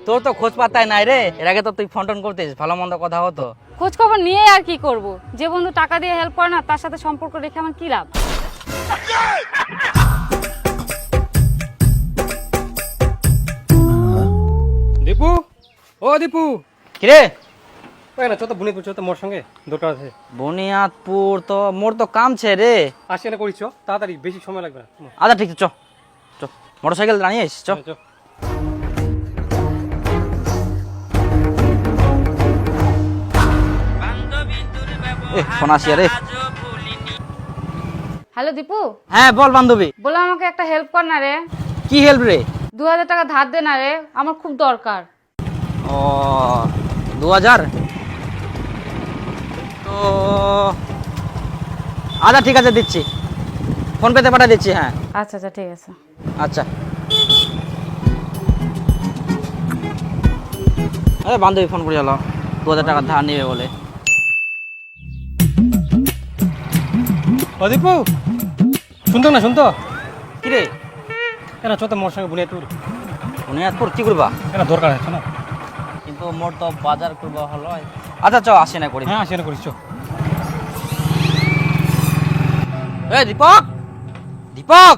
তোর তো খোঁজ পাতাই নাই রে। এর আগে তো তুই ফোন টোন করতিস, ভালো মন্দ কথা হতো। খোঁজ খবর নিয়ে আর কি করব? যে বন্ধু টাকা দিয়ে হেল্প করে না তার সাথে সম্পর্ক রেখে আমার কি লাভ? দীপু, ও দীপু, কিরে ওই না চতো বুনিপুর চতো মোর সঙ্গে দরকার আছে। বুনিয়াদপুর তো মোর তো কাম ছে রে। আসি না করিস তাড়াতাড়ি, বেশি সময় লাগবে না। আচ্ছা ঠিক আছে, চ চ মোটরসাইকেল দাঁড়িয়ে চ। ফোন আসিয়া রে। হ্যালো দীপু, হ্যাঁ বল বান্ধবী। বলে আমাকে একটা হেল্প কর না রে। কি হেল্প রে? 2000 টাকা ধার দে না রে, আমার খুব দরকার। ও 2000 তো আচ্ছা ঠিক আছে দিচ্ছি, ফোন পেতে পাঠিয়ে দিচ্ছি। হ্যাঁ আচ্ছা আচ্ছা ঠিক আছে। আচ্ছা। আরে বান্ধবী ফোন করে গেলো 2000 টাকা ধার নেবে বলে। ও দীপু, শুনতো না শুনতো? কি রে? কেন চতো মোর সঙ্গে বুনিয়াদপুর, বুনিয়াদপুর কি করবা? কেন দরকার আছে না? কিন্তু মোর তো বাজার করবা হলো। আচ্ছা চ আসি না করি। হ্যাঁ আসি না করিস চ। এই দীপক, দীপক,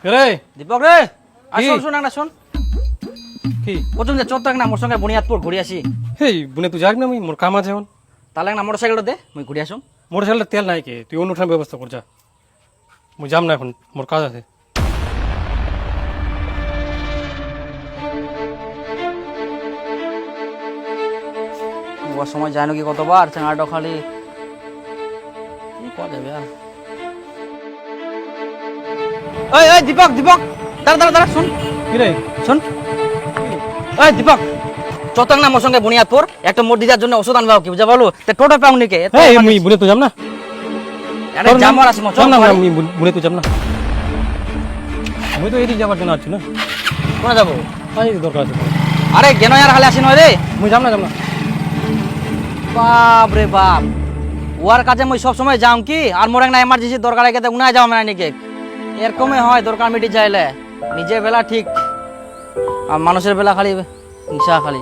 রে দীপক রে, কি? শোন শোন না শোন, কি? প্রথম যে চোদ্দ না মোর সঙ্গে বুনিয়াদপুর ঘুরে আসি। হেই বুনিয়াদপুর যাক না, মোর কাম আছে এখন। তাহলে না মোটরসাইকেলটা দে, মুই ঘুরে আসুম। মোটরসাইকেলের তেল নাই কে, তুই অনুষ্ঠান ব্যবস্থা কর যা। মুই যাম না এখন, মোর কাজ আছে। সময় যায় নাকি কতবার চাঙাটা খালি কি করা যাবে আর। ওই ওই দীপক, দীপক দাঁড়া দাঁড়া দাঁড়া, শোন কি রে? শোন। ওই দীপক, চতং না মোর সঙ্গে বুনিয়াদপুর একটা মোট দিদার জন্য ওষুধ আনবাও কি বুঝা বলো, তে টোটো পাও নিকে। এই মুই বুনিয়াদপুর যাম না। আরে জামর আসি মোর যাম না, চল। আমি বুনিয়াদপুর যাম না। আমি তো এদিকে যাবার জন্য আসছি না। কোনা যাবো? তাই দরকার আছে। আরে কেন আর হালে আসি নয় রে। মুই যাম না, যাম না। বাপ রে বাপ, ওয়ার কাছে মুই সব সময় যাম কি, আর মোর একটা এমার্জেন্সি দরকার আছে উনায় যাও না নিকে। এরকমই হয় দরকার মিটি যাইলে, নিজের বেলা ঠিক আর মানুষের বেলা খালি হিংসা খালি।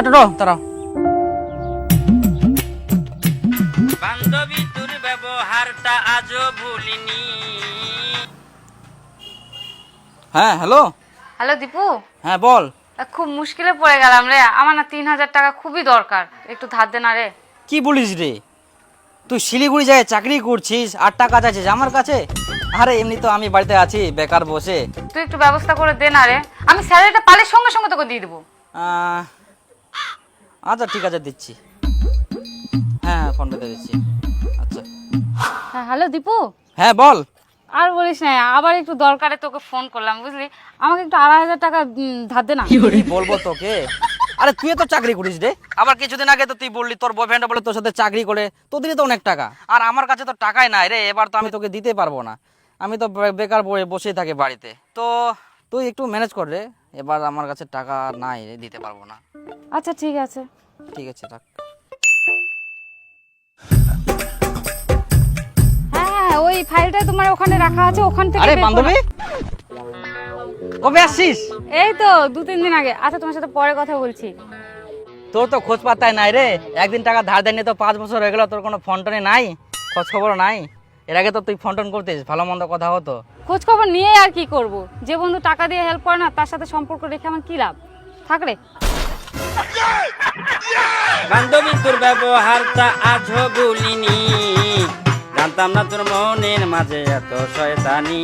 টোটো তারা বান্ধবী তোর ব্যবহারটা আজও ভুলিনি। হ্যাঁ হ্যালো। হ্যালো দীপু, হ্যাঁ বল। খুব মুশকিলে পড়ে গেলাম রে, আমার না 3000 টাকা খুবই দরকার, একটু ধার দে না রে। কি বলিস রে? তুই শিলিগুড়ি যায় চাকরি করছিস আর টাকা চাইছিস আমার কাছে? আরে এমনি তো আমি বাড়িতে আছি বেকার বসে। তুই একটু ব্যবস্থা করে দে না রে, আমি স্যালারিটা পালে সঙ্গে সঙ্গে তোকে দিয়ে দেবো। আচ্ছা ঠিক আছে দিচ্ছি। হ্যাঁ হ্যাঁ ফোন পেতে দিচ্ছি। আচ্ছা হ্যাঁ হ্যালো দীপু, হ্যাঁ বল। আর বলিস না, আবার একটু দরকারে তোকে ফোন করলাম বুঝলি, আমাকে একটু 2500 টাকা ধার দে না। কি বলবো তোকে? আরে তুই তো চাকরি করিস রে, আবার কিছুদিন আগে তো তুই বললি তোর বয়ফ্রেন্ড বলে তোর সাথে চাকরি করে, তোদেরই তো অনেক টাকা, আর আমার কাছে তো টাকাই নাই রে। এবার তো আমি তোকে দিতে পারবো না, আমি তো বেকার বসেই থাকি বাড়িতে। তো তুই একটু ম্যানেজ কর রে, এবার আমার কাছে টাকা নাই রে, দিতে পারবো না। আচ্ছা ঠিক আছে। ঠিক আছে রাখ। হ্যাঁ ওই ফাইলটা তোমার ওখানে রাখা আছে, ওখান থেকে আরে বের করো। বান্ধবী কবে আসছিস? এই তো 2-3 দিন আগে। আচ্ছা তোমার সাথে পরে কথা বলছি। তোর তো খোঁজ পাতাই নাই রে, একদিন টাকা ধার দেয়নি তো 5 বছর হয়ে গেল, তোর কোনো ফোন টোনে নাই, খোঁজ খবর নাই। এর আগে তো তুই ফোন টোন করতিস, ভালো মন্দ কথা হতো। খোঁজ খবর নিয়ে আর কি করব? যে বন্ধু টাকা দিয়ে হেল্প করে না তার সাথে সম্পর্ক রেখে আমার কি লাভ? থাক রে। বান্ধবী তোর ব্যবহারটা আজও ভুলিনি, জানতাম না তোর মনের মাঝে এত শয়তানি।